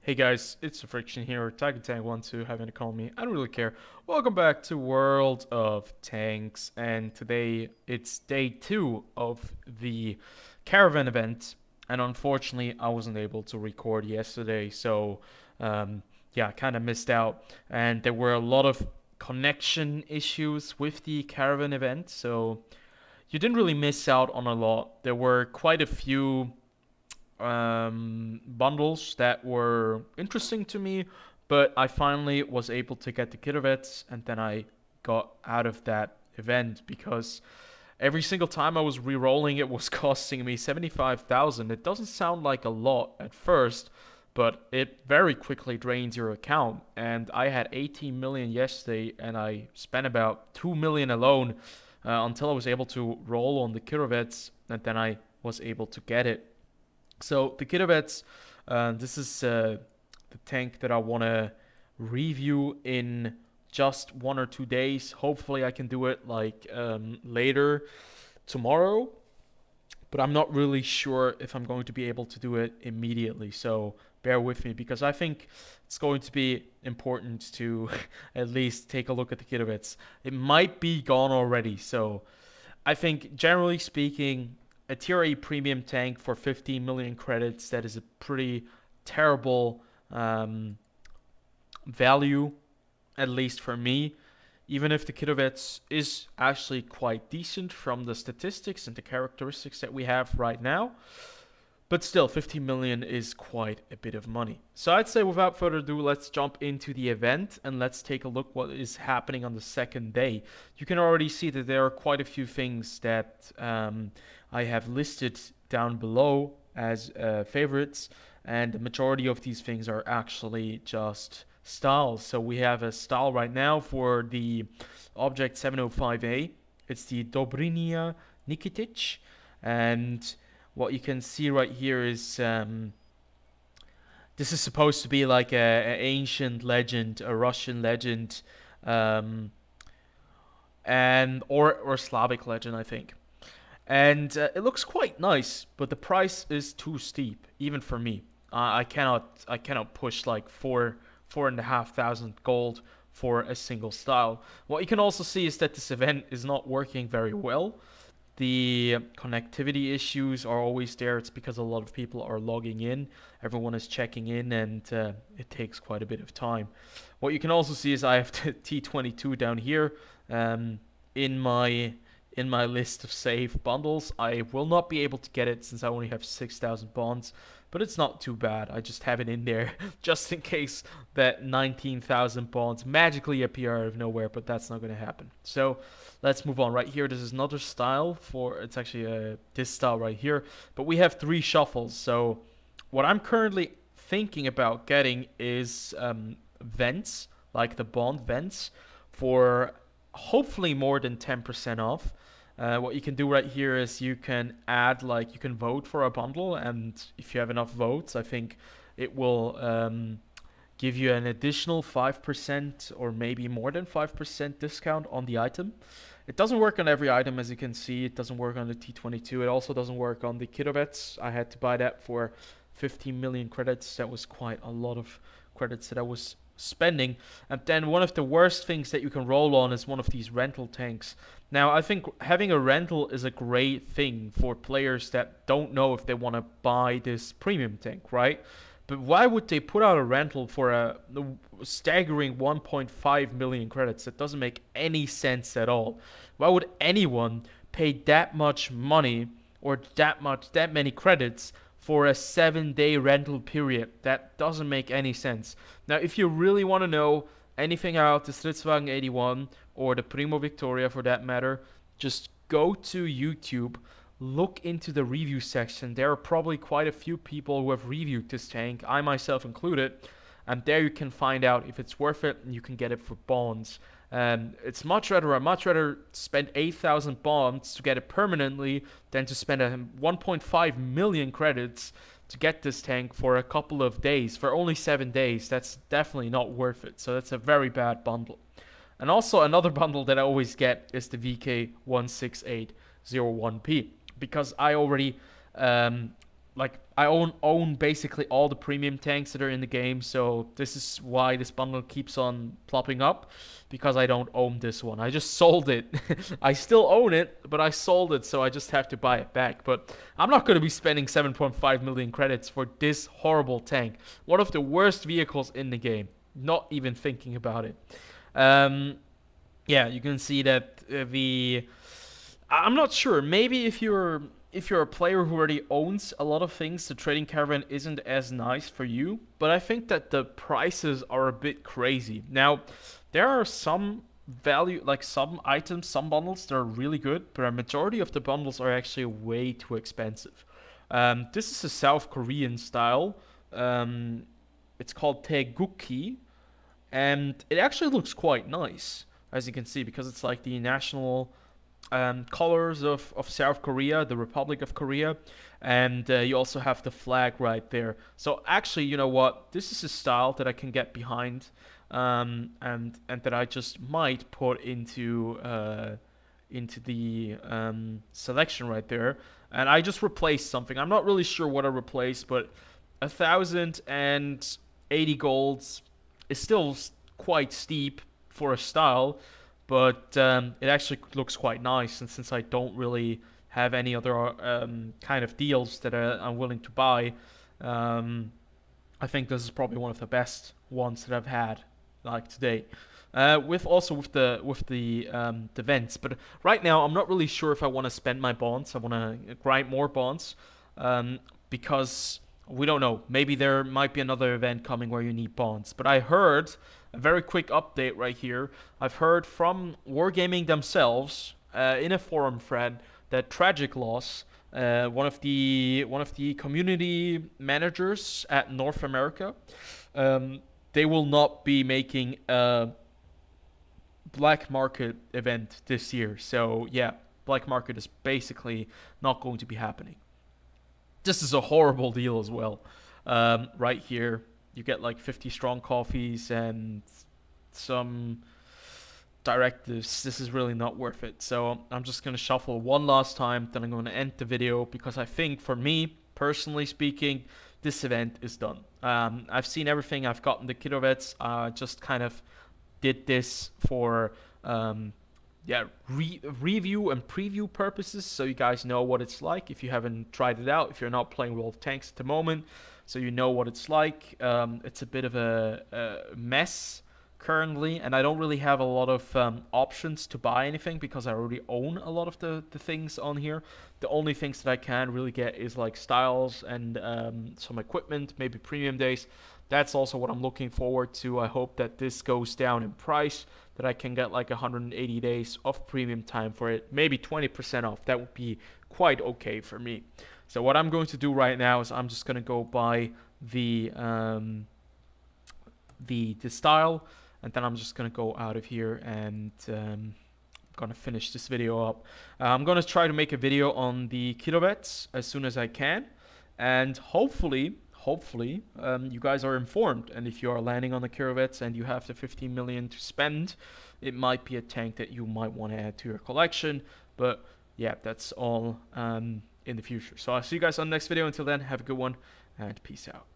Hey guys, it's TheFrXion here, or TigerTank12, having to call me, I don't really care. Welcome back to World of Tanks, and today it's day 2 of the Caravan event, and unfortunately I wasn't able to record yesterday, so yeah, kind of missed out, and there were a lot of connection issues with the Caravan event, so you didn't really miss out on a lot. There were quite a few bundles that were interesting to me, but I finally was able to get the Kitovets, and then I got out of that event because every single time I was re-rolling, it was costing me 75,000. It doesn't sound like a lot at first, but it very quickly drains your account. And I had 18 million yesterday, and I spent about 2 million alone until I was able to roll on the Kitovets, and then I was able to get it. So the Kitovets, this is the tank that I want to review in just 1 or 2 days. Hopefully I can do it like later tomorrow, but I'm not really sure if I'm going to be able to do it immediately. So bear with me, because I think it's going to be important to at least take a look at the Kitovets. It might be gone already, so I think generally speaking, a tier A premium tank for 15 million credits, that is a pretty terrible value, at least for me. Even if the Kitovets is actually quite decent from the statistics and the characteristics that we have right now. But still, 15 million is quite a bit of money. So I'd say without further ado, let's jump into the event and let's take a look what is happening on the second day. You can already see that there are quite a few things that I have listed down below as favorites, and the majority of these things are actually just styles. So we have a style right now for the Object 705A. It's the Dobrinia Nikitic, and what you can see right here is this is supposed to be like a ancient legend, a Russian legend, and or Slavic legend, I think. And it looks quite nice, but the price is too steep, even for me. I cannot push like four and a half thousand gold for a single style. What you can also see is that this event is not working very well. The connectivity issues are always there. It's because a lot of people are logging in. Everyone is checking in, and it takes quite a bit of time. What you can also see is I have the T22 down here in my list of saved bundles. I will not be able to get it since I only have 6,000 bonds, but it's not too bad. I just have it in there just in case that 19,000 bonds magically appear out of nowhere, but that's not going to happen. So let's move on. Right here, this is another style for, it's actually this style right here, but we have 3 shuffles. So what I'm currently thinking about getting is vents, like the bond vents, for hopefully more than 10% off. What you can do right here is you can add, like, you can vote for a bundle, and if you have enough votes, I think it will give you an additional 5% or maybe more than 5% discount on the item. It doesn't work on every item, as you can see. It doesn't work on the T22. It also doesn't work on the Kitovets. I had to buy that for 15 million credits. That was quite a lot of credits that I was spending. And then one of the worst things that you can roll on is one of these rental tanks. Now, I think having a rental is a great thing for players that don't know if they want to buy this premium tank, right? But why would they put out a rental for a staggering 1.5 million credits? That doesn't make any sense at all. Why would anyone pay that much money or that many credits for a 7-day rental period? That doesn't make any sense. Now, if you really want to know anything about the Stridswagen 81 or the Primo Victoria for that matter, just go to YouTube, look into the review section. There are probably quite a few people who have reviewed this tank, I myself included, and there you can find out if it's worth it, and you can get it for bonds. I'd much rather spend 8,000 bonds to get it permanently than to spend 1.5 million credits to get this tank for a couple of days, for only 7 days. That's definitely not worth it. So that's a very bad bundle. And also another bundle that I always get is the VK16801P, because I already like I own basically all the premium tanks that are in the game, so this is why this bundle keeps on plopping up, because I don't own this one. I just sold it. I still own it, but I sold it, so I just have to buy it back. But I'm not going to be spending 7.5 million credits for this horrible tank. One of the worst vehicles in the game. Not even thinking about it. Yeah, you can see that I'm not sure. Maybe if you're a player who already owns a lot of things, the trading caravan isn't as nice for you. But I think that the prices are a bit crazy. Now, there are some value, like some items, some bundles that are really good, but a majority of the bundles are actually way too expensive. This is a South Korean style. It's called Taegukki, and it actually looks quite nice, as you can see, because it's like the national colors of South Korea, the Republic of Korea, and you also have the flag right there. So actually, you know what? This is a style that I can get behind, and that I just might put into the selection right there. And I just replaced something. I'm not really sure what I replaced, but 1,080 golds is still quite steep for a style, but it actually looks quite nice. And since I don't really have any other kind of deals that I'm willing to buy, I think this is probably one of the best ones that I've had like today. With the vents, but right now I'm not really sure if I want to spend my bonds. I want to grind more bonds, because we don't know. Maybe there might be another event coming where you need bonds. But I heard a very quick update right here. I've heard from Wargaming themselves in a forum thread that Tragic Loss, one of the community managers at North America, they will not be making a black market event this year. So yeah, black market is basically not going to be happening. This is a horrible deal as well. Right here, you get like 50 strong coffees and some directives. This is really not worth it. So I'm just going to shuffle one last time, then I'm going to end the video, because I think for me, personally speaking, this event is done. I've seen everything. I've gotten the kilovets. Just kind of did this for review and preview purposes, so you guys know what it's like if you haven't tried it out, if you're not playing World of Tanks at the moment, so you know what it's like. It's a bit of a mess currently, and I don't really have a lot of options to buy anything because I already own a lot of the things on here. The only things that I can really get is like styles and some equipment, maybe premium days. That's also what I'm looking forward to. I hope that this goes down in price, that I can get like 180 days of premium time for it, maybe 20% off. That would be quite okay for me. So what I'm going to do right now is I'm just going to go buy the style, and then I'm just going to go out of here and gonna finish this video up. I'm gonna try to make a video on the kilobits as soon as I can, and hopefully you guys are informed, and if you are landing on the kilobits and you have the 15 million to spend, it might be a tank that you might want to add to your collection. But yeah, that's all in the future. So I'll see you guys on the next video. Until then, have a good one and peace out.